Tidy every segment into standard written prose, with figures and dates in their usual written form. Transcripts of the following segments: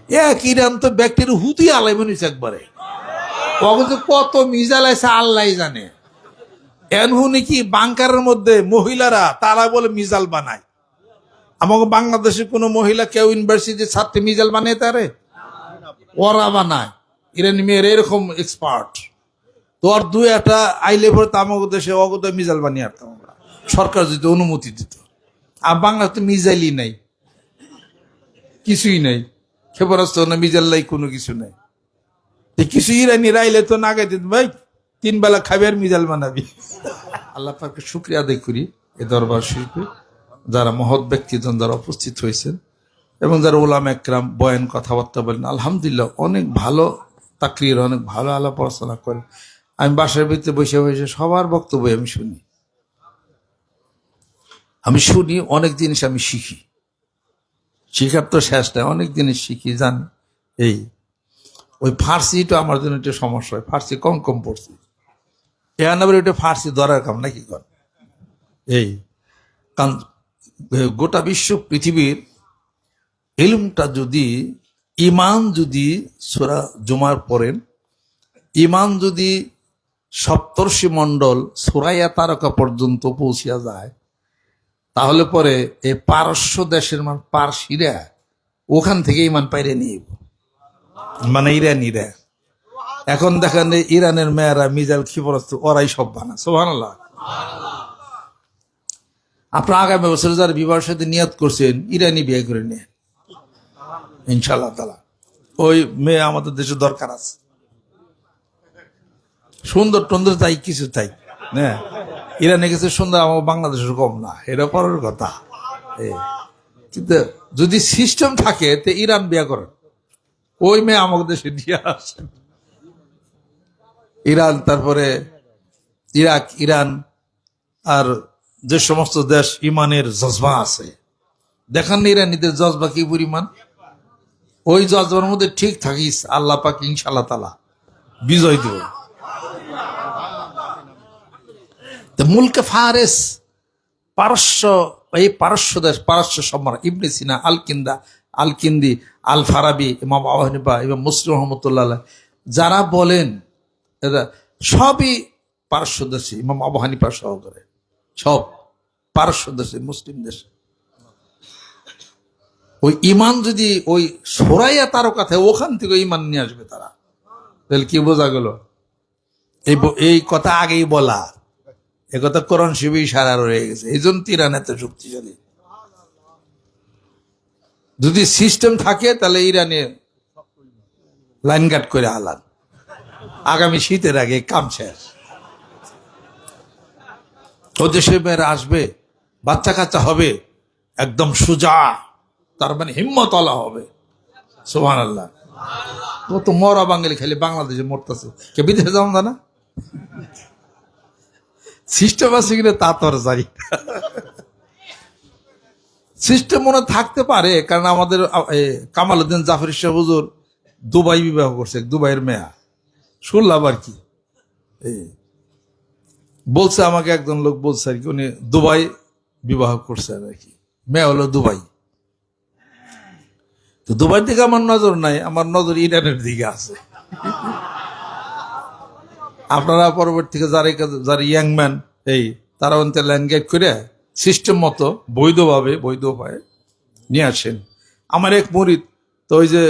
এক ইরান তো ব্যাকটেরিয়া হুতি আলাই মনিস একবারে অথচ কত মিজাইল আছে আল্লাহ জানে। এনহুনি কি বাংকারের মধ্যে মহিলারা তারা বলে মিজাইল বানায়। আমাকে বাংলাদেশে কোনো মহিলা কেউ ইউনিভার্সিটির ছাত্রী মিজাইল বানায় তারে? ওরা বানায়। ইরানি মেয়ের এরকম এক্সপার্ট। তো আর দুই একটা আইলে পরে তো আমাকে দেশে অগত মিজাইল বানিয়ে আসতাম আমরা, সরকার যদি অনুমতি দিত। আর বাংলা তো মিজাইলই নাই, কিছুই নাই, ক্ষেপণাস্ত্র না মিজাইল নাই, কোনো কিছু নাই। কিছু ইরানি রাইলে তো না গাইতে ভাই 3 বেলা খাবি আর মিজাইল বানাবি। আল্লাহ পাককে শুকরিয়া আদায় করি এ দরবার শরীফে যারা মহৎ ব্যক্তিজন যারা উপস্থিত হয়েছেন এবং যারা ওলামা একরাম বয়ান কথাবার্তা বলেন। আলহামদুলিল্লাহ অনেক ভালো তাকরির, অনেক ভালো আলাপ আলোচনা করেন। আমি বাসার ভিতরে বসে বসে সবার বক্তব্য আমি শুনি অনেক জিনিস আমি শিখি। শিখার তো শেষ নাই, অনেক জিনিস শিখি জানি। এই ওই ফার্সিটা আমার জন্য একটা সমস্যা হয়, ফার্সি কম কম পড়ছি। এখন আবার ওইটা ফার্সি ধরার কাম নাকি কর। এই কারণ গোটা বিশ্ব পৃথিবীর ইলমটা যদি ইমান যদি সূরা জুমার পড়েন, ইমান যদি সপ্তর্ষি মণ্ডল সূরা তারকা পর্যন্ত পৌঁছিয়া যায়, তাহলে পরে এই পারস্য দেশের পারসিরা ওখান থেকে ইমান পাইরে নিয়ে, মানে ইরানিরা। এখন দেখেন ইরানের মেয়েরা মিজাইল ক্ষেপণাস্ত্র ওরাই সব বানা। সুবহানাল্লাহ। আপনার আগামী বছর যারা বিবাহের সাথে নিয়ত করছেন ইরানি বিয়ে করে নিয়ে ইনশাআল্লাহ তাআলা। ওই মেয়ে আমাদের দেশে দরকার আছে, সুন্দর টন্দর তাই কিছু তাই না। ইরানে কিছু সুন্দর আমার বাংলাদেশের কম না, এটা পরের কথা। কিন্তু যদি সিস্টেম থাকে তো ইরান বিয়ে করেন, ওই মেয়ে আমাদের দেশে দিয়ে আসেন। ইরান, তারপরে ইরাক, ইরান আর যে সমস্ত দেশ ইমানের জজবা আছে, দেখান না ইরানিদের জজবা কি পরিমাণ। ওই জজবার মধ্যে ঠিক থাকিস, আল্লাহ পাক ইনশাআল্লাহ তাআলা বিজয় দেব। মুলকে ফারেস, পারস্য, এই পারস্য দেশ, পারস্য সম্রাট ইবনে সিনা, আল কিন্দি, আল ফারাবি, ইমাম আবু হানিফা, ইমাম মুসলিম রহমতুল্লাহ যারা বলেন এরা সবই পারস্য দেশে, ইমাম আবু হানিফা সহকারে সব পারস্য দেশে, মুসলিম দেশে। ওই ইমান যদি ওই সরাইয়া তারও কথা ওখান থেকে ইমান নিয়ে আসবে তারা, তাহলে কি বোঝা গেল? এই কথা আগেই বলা, এ কথা কোরআন শিবে ইশারা রয়ে গেছে। এই জন্য ইরান এত শক্তিশালী। যদি সিস্টেম থাকে তাহলে ইরানে লাইন গার্ড করে আলান, আগামী শীতের আগে কাম শেষ। ও দেশে মেয়েরা আসবে, বাচ্চা কাচ্চা হবে, একদম সুজা, তার মানে হিম্মতওয়ালা হবে। সুবহানাল্লাহ। ও তো মরা বাঙালি খালি বাংলাদেশে মরতেছে, কে বিদেশে যাও না। সিস্টেম আছে কিনা তা তো আর জানি। সিস্টেম মনে থাকতে পারে, কারণ আমাদের কামালউদ্দিন জাফরি শাহ হুজুর দুবাই বিবাহ করছে, দুবাইয়ের মেয়া শুনলাম আর কি। বলছে আমাকে একজন লোক বলছে আর কি, উনি দুবাই বিবাহ করছে আর কি, মেয়ে হলো দুবাই। তো দুবাই দিকে আমার নজর নাই, আমার নজর ইরানের দিকে আছে। আপনারা পরবর্তীতে যারা ইয়াং ম্যান তারা অন্তে ল্যান্ডগাইড করে সিস্টেম মতো বৈধভাবে বৈধ উপায়ে নিয়ে আসেন। আমার এক মুরিদ তো ওই যে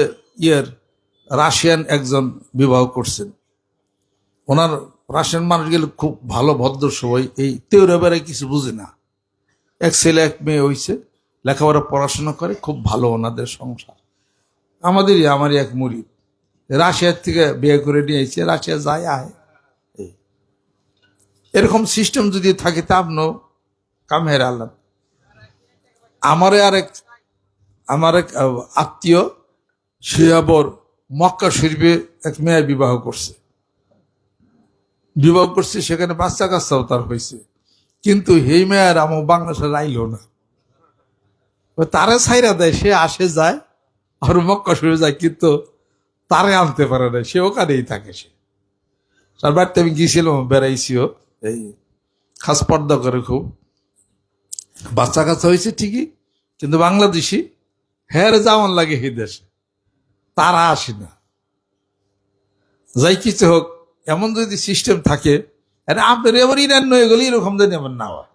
রাশিয়ান একজন বিবাহ করছেন। ওনার রাশিয়ান মানুষ গেলে খুব ভালো ভদ্র সবাই, এই তেউরে বেড়ায় কিছু বুঝে না। এক ছেলে এক মেয়ে হয়েছে, লেখাপড়া পড়াশোনা করে, খুব ভালো ওনাদের সংসার। আমারই এক মুরিদ রাশিয়ার থেকে বিয়ে করে নিয়ে এসেছে, রাশিয়া যায় আয়। এরকম সিস্টেম যদি থাকে তা আপনিও কাম হেরে আল্লাহ। আমার এক আত্মীয় সে আবার মক্কা শরীফে এক মেয়ে বিবাহ করছে, সেখানে বাচ্চা কাচ্চাও তার হয়েছে। কিন্তু এই মেয়ের আমার বাংলাদেশে আইল না, তারে ছাইরা দেয়, সে আসে যায় আর মক্কা শরীফে যায়, কিন্তু তারে আনতে পারে না, সে ওখানেই থাকে। সে তার বাড়িতে আমি গিয়েছিলাম, বেড়াইছিও, এই খাস পর্দা করে, খুব বাচ্চা কাচ্চা হয়েছে ঠিকই, কিন্তু বাংলাদেশি হ্যাঁ যাওয়ান লাগে এই দেশে। তারা আসে না। যাই কিছু হোক, এমন যদি সিস্টেম থাকে, আপনার এবার ইরান নয়ে গেলে এরকম যদি আমার না হয়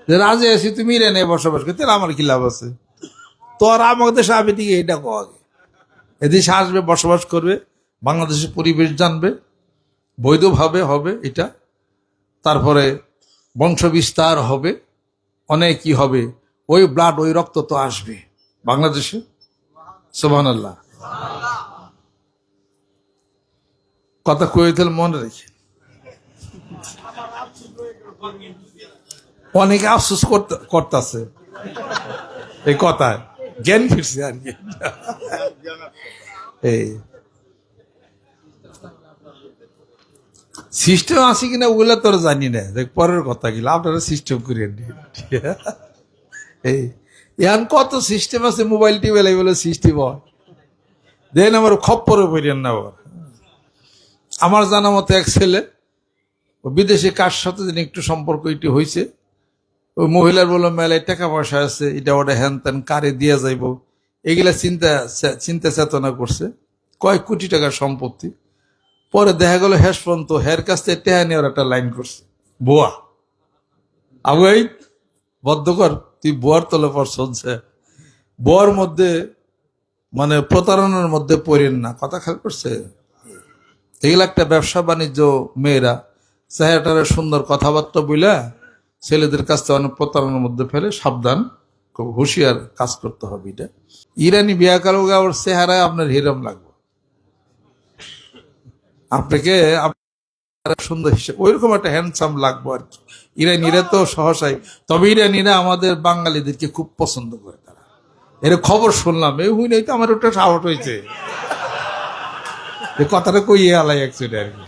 যে রাজে আছি তুমি ইরানে বসবাস করতে, আমার কি লাভ আছে? তোর আমাদের দেশে আমি দিকে এটা আগে এদেশে আসবে, বসবাস করবে, বাংলাদেশের পরিবেশ জানবে, বৈধভাবে হবে এটা, তারপরে বংশ বিস্তার হবে, অনেক কি হবে, ওই ব্লাড ওই রক্ত তো আসবে বাংলাদেশে। সুবহানাল্লাহ। কথা কয়ে দিলে মনে রেখে, অনেকে আফসোস করতেছে এই কথায়, জ্ঞান ফিরছে আর কি। এই সিস্টেম আছে কিনা ওগুলা তোর জানি না, দেখ পরের কথা গেলে আপনারা সিস্টেম করিয়ে এই এখন কত সিস্টেম আছে, মোবাইল টিবেল বলে সিস্টেম হয়, দেন আমার খপ্পরে পড়েন না। আমার জানা মতো এক ছেলে বিদেশে কার সাথে যেন একটু সম্পর্ক এটি হয়েছে, ওই মহিলার বললো মেলায় টাকা পয়সা আছে, এটা ওটা হ্যান ত্যান কারে দিয়ে যাইব, এগুলা চিন্তা চেতনা করছে, কয়েক কোটি টাকার সম্পত্তি। পরে দেখা গেল হেস পর্যন্ত হের কাছ থেকে টেহা নেওয়ার একটা লাইন করছে, বোয়া আগুই বদ্ধ কর, তুই বোয়ার তলে পর শুনছে, বোয়ার মধ্যে মানে প্রতারণার মধ্যে পড়েন না, কথা খেয়াল করছে। এগুলো একটা ব্যবসা বাণিজ্য, মেয়েরা চেহারাটারে সুন্দর কথাবার্তা বইলা ছেলেদের কাছ থেকে অনেক প্রতারণার মধ্যে ফেলে, সাবধান, খুব হুঁশিয়ার কাজ করতে হবে। এটা ইরানি বিয়া কালো ওর চেহারায় আপনার হিরম লাগবে, আপনাকে সুন্দর হিসেবে ওইরকম একটা হ্যান্ডসাম লাগবো আর কি। ইরানিরা তো সহসাই, তবে ইরানিরা আমাদের বাঙালিদেরকে খুব পছন্দ করে, তারা এর খবর শুনলাম, এই হুই নাই তো আমার ওটা সাহস হয়েছে, কথাটা কইয়ে আলাই অ্যাকচুয়ালি আর কি।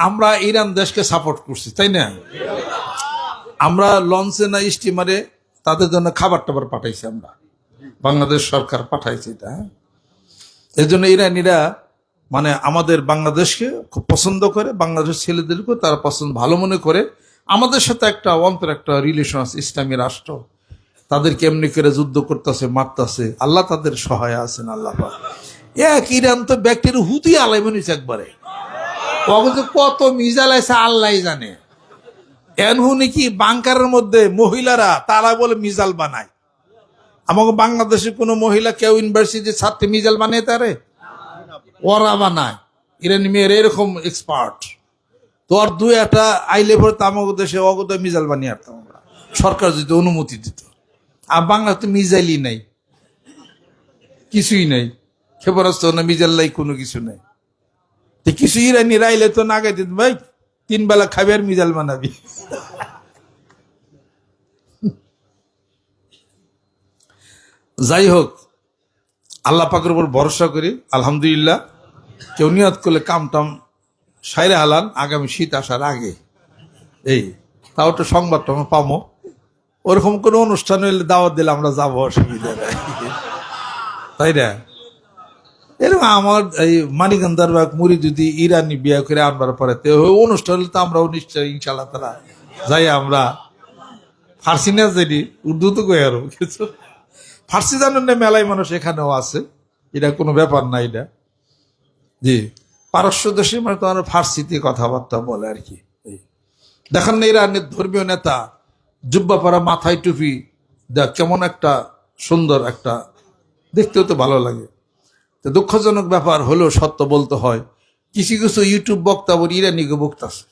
আমরা ইরান দেশকে সাপোর্ট করছি, তাই না? আমরা লঞ্চে না স্টিমারে তাদের জন্য খাবার টাবার পাঠাইছি, আমরা বাংলাদেশ সরকার পাঠাইছে এটা। এই জন্য ইরানিরা মানে আমাদের বাংলাদেশকে খুব পছন্দ করে, বাংলাদেশ ছেলেদেরকেও তারা পছন্দ ভালো মনে করে। আমাদের সাথে একটা অন্তর একটা রিলেশন আছে, ইসলামী রাষ্ট্র, তাদেরকে এমনি করে যুদ্ধ করতেছে, মারতেছে, আল্লাহ তাদের সহায় আছেন। আল্লাহ এক ইরান তো ব্যক্তির হুতি আলাই মনিস একবারে, কত মিজাল আছে আল্লাহ জানে। এনহুনি কি বাংকারের মধ্যে মহিলারা তারা বলে মিজাল বানায়, আমাকে বাংলাদেশে কোনো মহিলা কেউ ইউনিভার্সিটির ছাত্রী মিজাল বানায়, তারে ওরা বানায়। ইরানি মেয়ের এরকম এক্সপার্ট, তো আর দুই একটা আইলে পরে তো আমাকে দেশে অগত মিজাল বানিয়ে আসতাম আমরা, সরকার যদি অনুমতি দিত। আর বাংলা তো মিজাইলই নাই, কিছুই নাই, ক্ষেপণাস্ত্র না মিজাল নাই, কোনো কিছু নাই। তো কিছু ইরানি রাইলে তো না গাইতে, ভাই 3 বেলা খাবি আর মিজাল বানাবি। যাই হোক, আল্লাহ পাকের উপর ভরসা করি, আলহামদুলিল্লাহ। কেউ নিয়ত করলে কামটাম সাইরে হালান আগামী শীত আসার আগে, এই তাও তো সংবাদটা আমরা পাবো। ওরকম কোনো অনুষ্ঠান হইলে দাওয়াত দিলে আমরা যাবো, অসুবিধা নাই, তাই না? এরকম আমার এই মানিকান্দার বা মুড়ি যদি ইরানি বিয়ে করে আনবার পরে অনুষ্ঠান হলে তো আমরাও নিশ্চয় ইনশাল্লাহ তারা যাই। আমরা ফার্সি না জানি, উর্দু তো কই আরো কিছু ফার্সি জানেন না, মেলায় মানুষ এখানেও আছে, এটা কোনো ব্যাপার না এটা। জি, পারস্য দেশে মানে তো ফার্সিতে কথাবার্তা বলে আর কি। দেখেন না ইরানের ধর্মীয় নেতা জুব্বা পরা, মাথায় টুপি, দেখ কেমন একটা সুন্দর, একটা দেখতেও তো ভালো লাগে। তো দুঃখজনক ব্যাপার হলেও সত্য বলতে হয়, কিছু কিছু ইউটিউব বক্তা বলি ইরানিকে বক্তাছে,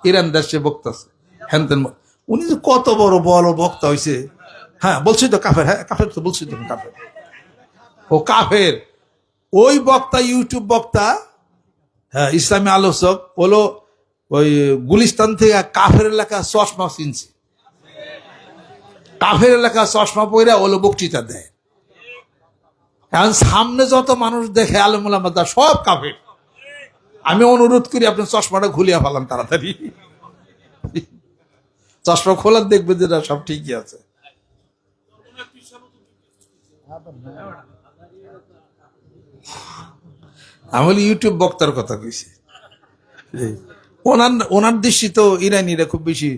ইরান দেশে বক্তাছে, হ্যান তেন। উনি যে কত বড় বড় বক্তা হয়েছে, হ্যাঁ বলছি তো কাফের, হ্যাঁ কাফের তো বলছি তো কাফের, ও কাফের। ওই বক্তা ইউটিউব বক্তা, হ্যাঁ ইসলামী আলোচক হলো, ওই গুলিস্তান থেকে কাফের এলাকা চশমা চিনছে, কাফের এলাকা চশমা পইরা ওলো বক্তৃতা দেয়। এখন সামনে যত মানুষ দেখে আলেমুল আমাদা সব কাফের। আমি অনুরোধ করি আপনি চশমাটা খুলিয়া ফেলান তাড়াতাড়ি, চশমা খোলার দেখবে যেটা সব ঠিকই আছে। আমি বলি ইউটিউব বক্তার কথা কইছি, ওনার দৃষ্টি তো ইরানিরা খুব বেশি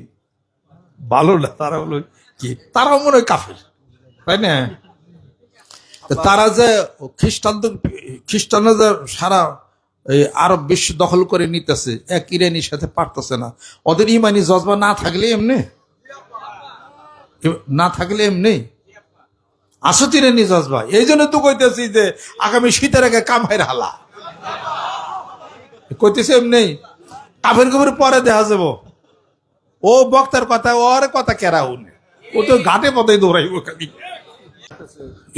ভালো না, তারা হলো কি, তারাও মনে হয় কাফের, তাই না? তারা যে খ্রিস্টানরা যে সারা এই আরব বিশ্ব দখল করে নিতেছে, এক ইরানির সাথে পারতেছে না। ওদের ইমানি জজবা না থাকলে এমনি আসত ইরানি জজবা। এই জন্য তো কইতেছি যে আগামী শীতের আগে কামাইর হালা কইতেছে এমনি। কাফের কবির পরে দেখা যাব, ও বক্তার কথা ওর কথা কেরা উনি, ও তো ঘাটে পথে দৌড়াইব খালি।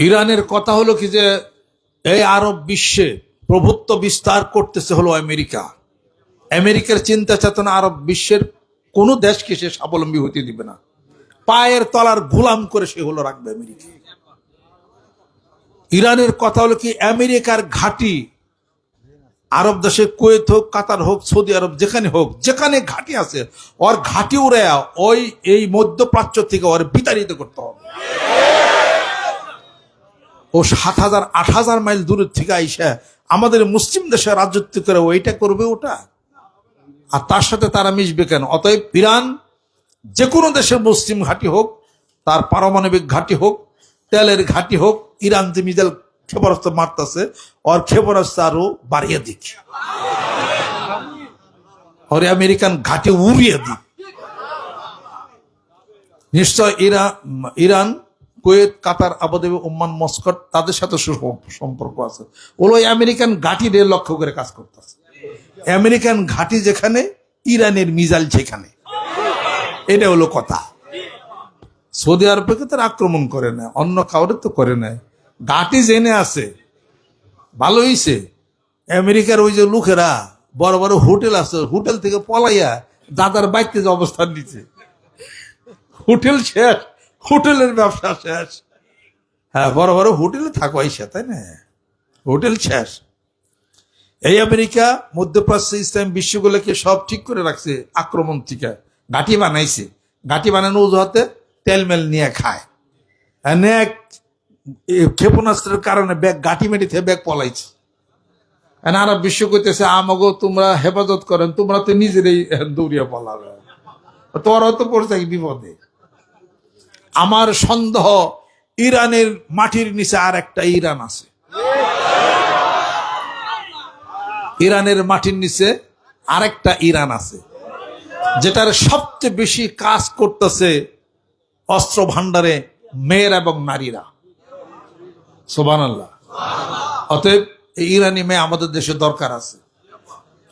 ইরানের কথা হলো কি যে এই আরব বিশ্বে প্রভুত্ব বিস্তার করতেছে হলো আমেরিকা। আমেরিকার চিন্তা চেতনা আরব বিশ্বের কোন দেশকে সে স্বাবলম্বী হতে দিবে না। পায়ের তলার গোলাম করে সে হলো রাখবে আমেরিকা। ইরানের কথা হলো কি আমেরিকার ঘাঁটি আরব দেশে কুয়েত হোক, কাতার হোক, সৌদি আরব যেখানে হোক, যেখানে ঘাঁটি আছে ওর ঘাঁটি উড়ে ওই এই মধ্যপ্রাচ্য থেকে ওর বিতাড়িত করতে হবে। ও 7,000-8,000 মাইল দূরের থেকে আইসা আমাদের মুসলিম দেশে রাজত্ব করে ওইটা করবে ওটা, আর তার সাথে তারা মিশবে কেন? অতএব ইরান যে কোনো দেশের মুসলিম ঘাঁটি হোক, তার পারমাণবিক ঘাঁটি হোক, তেলের ঘাঁটি হোক, ইরান যে মিসাইল ক্ষেপণাস্ত্র মারতেছে ওর ক্ষেপণাস্ত্র আরো বাড়িয়ে দিক, ওর আমেরিকান ঘাঁটি উড়িয়ে দিক। নিশ্চয় ইরান, কুয়েত, কাতার, আবুধাবি, ওমান, মস্কট তাদের সাথে সম্পর্ক আছে। ওগুলো আমেরিকান ঘাঁটিদের লক্ষ্য করে কাজ করতেছে। আমেরিকান ঘাঁটি যেখানে, ইরানের মিসাইল সেখানে, এটা হলো কথা। সৌদি আরবকে তারা আক্রমণ করে না, অন্য কাউরে তো করে নাই। ঘাঁটি জেনে আছে, ভালো হইছে। আমেরিকার ওই যে লোকেরা বড় বড় হোটেল আছে, হোটেল থেকে পলাইয়া দাদার বাইতে যে অবস্থান নিচ্ছে, হোটেল শেষ, হোটেলের ব্যবসা শেষ। হ্যাঁ, বড় বড় হোটেলে থাকো আইসা, তাই না? হোটেল শেষ। এই আমেরিকা মধ্যপ্রাচ্য ইসলাম বিশ্বগুলোকে সব ঠিক করে রাখছে। আক্রমণ থেকে ঘাঁটি বানাইছে, ঘাঁটি বানানো অজুহাতে তেলমেল নিয়ে খায়। অনেক ক্ষেপণাস্ত্রের কারণে ব্যাগ ঘাঁটি মেটি থেকে ব্যাগ পলাইছে। আরব বিশ্ব কইতেছে আমাগো তোমরা হেফাজত করেন, তোমরা তো নিজেরাই দৌড়িয়া পলাবে, তোরাও তো পড়ছে বিপদে। আমার সন্দেহ ইরানের মাটির নিচে আর একটা ইরান আছে। ইরানের মাটির নিচে আরেকটা ইরান আছে, যেটার সবচেয়ে বেশি কাজ করতেছে অস্ত্র ভান্ডারে মেয়ের এবং নারীরা। সুবহানাল্লাহ। অতএব এই ইরানি মেয়ে আমাদের দেশে দরকার আছে।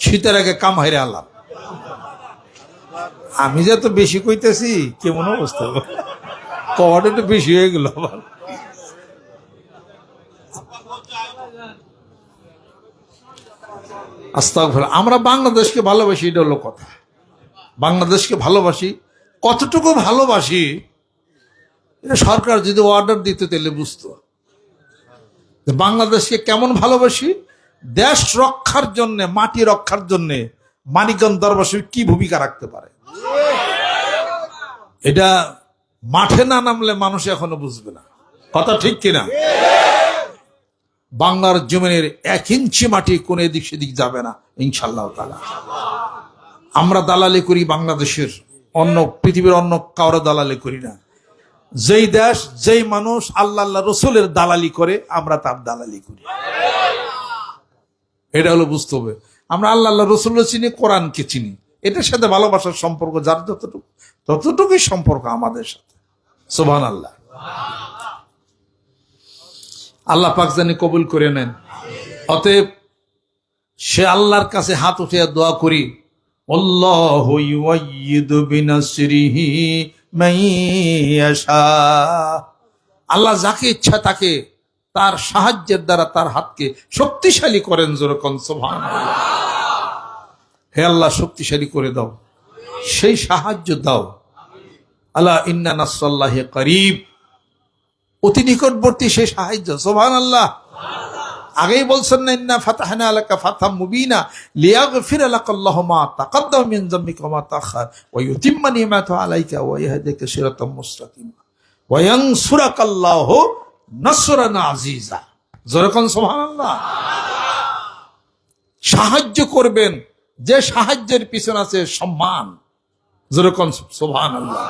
শীতের আগে কাম হাইরে আল্লাহ। আমি যে তো বেশি কইতেছি, কেমন অবস্থা, কটা একটু বেশি হয়ে গেল আবার। আস্তাগফিরুল্লাহ। আমরা বাংলাদেশকে ভালোবাসি, এটা হলো কথা। বাংলাদেশকে ভালোবাসি, কতটুকু ভালোবাসি এটা সরকার যদি অর্ডার দিত তাহলে বুঝতো বাংলাদেশকে কেমন ভালোবাসি। দেশ রক্ষার জন্য, মাটি রক্ষার জন্য মানিকগঞ্জ দরবার শরীফ কি ভূমিকা রাখতে পারে, এটা মাঠে না নামলে মানুষ এখনো বুঝবে না। কথা ঠিক কিনা? বাংলার জমিনের 1 ইঞ্চি মাটি কোন এদিক সেদিক যাবে না ইনশাআল্লাহ তাআলা। আমরা দালালি করি বাংলাদেশের, অন্য পৃথিবীর অন্য কারো দালালি করি না। যেই দেশ, যেই মানুষ আল্লাহ রসুলের দালালি করে, আমরা তার দালালি করি। এটা হলো বুঝতে হবে। আমরা আল্লাহ রসুল চিনি, কোরআনকে চিনি, এটার সাথে ভালোবাসার সম্পর্ক যার যতটুকু, ততটুকুই সম্পর্ক আমাদের সাথে। সুবহানাল্লাহ। আল্লাহ পাক জানি কবুল করে নেন। অতএব সে আল্লাহর কাছে হাত উঠিয়ে দোয়া করি, আল্লাহু ইউআইয়িদু বিনাসরিহি মান ইয়াশা। আল্লাহ যাকে ইচ্ছা তাকে তার সাহায্যের দ্বারা তার হাতকে শক্তিশালী করেন। যেরকম সুবহানাল্লাহ। হে আল্লাহ, শক্তিশালী করে দাও, সেই সাহায্য দাও। আল্লাহ ইন্না নাসরাল্লাহি করিব, অতি নিকটবর্তী সেই সাহায্য। সুবহানাল্লাহ। আগেই বলছেন না, ইন্না ফাতাহনা লাকা ফাতহাম মুবিনা লিয়াগফিরা লাকাল্লাহু মা তাকাদ্দাম মিন যামবিকা ওয়া মা তাআখার ওয়া ইউতিম্মা নি'মাতাহু আলাইকা ওয়া ইয়াহদিকা সিরাতাম মুস্তাকিমা ওয়া ইয়ানসুরাকাল্লাহু নাসরান আজিজা। যেরকম সুবহানাল্লাহ। সাহায্য করবেন, যে সাহায্যের পিছনে আছে সম্মান। যেরকম সুবহানাল্লাহ।